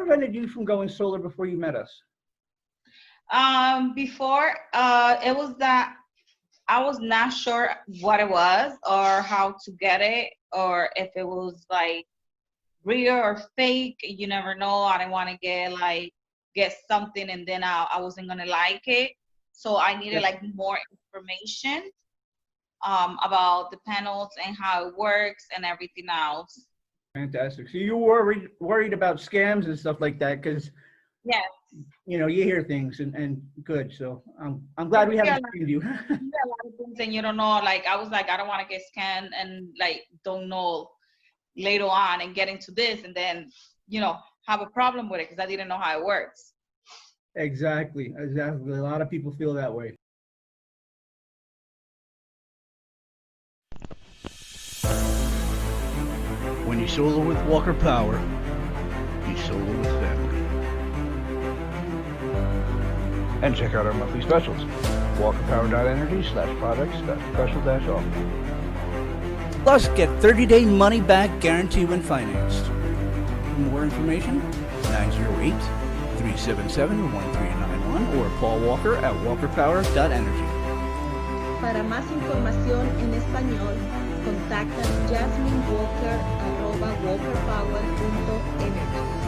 prevented you from going solar before you met us? Before, it was that I was not sure what it was or how to get it, or if it was like real or fake. You never know. I didn't want to get something and then I wasn't gonna like it. So I needed like more information about the panels and how it works and everything else. Fantastic. So you were worried about scams and stuff like that because, Yes. you know, you hear things and good. So I'm glad we haven't scammed you. A lot of things and you don't know. Like I was like, I don't want to get scammed and like don't know later on and get into this and then, you know, have a problem with it because I didn't know how it works. Exactly. A lot of people feel that way. When you solar with Walker Power, you solar with family. And check out our monthly specials. WalkerPower.energy/products/special-offer. Plus, get 30-day money-back guarantee when financed. For more information, 908-377-1391 or Paul Walker at walkerpower.energy. Para más información en español, contacta jasminewalker@walkerpower.energy.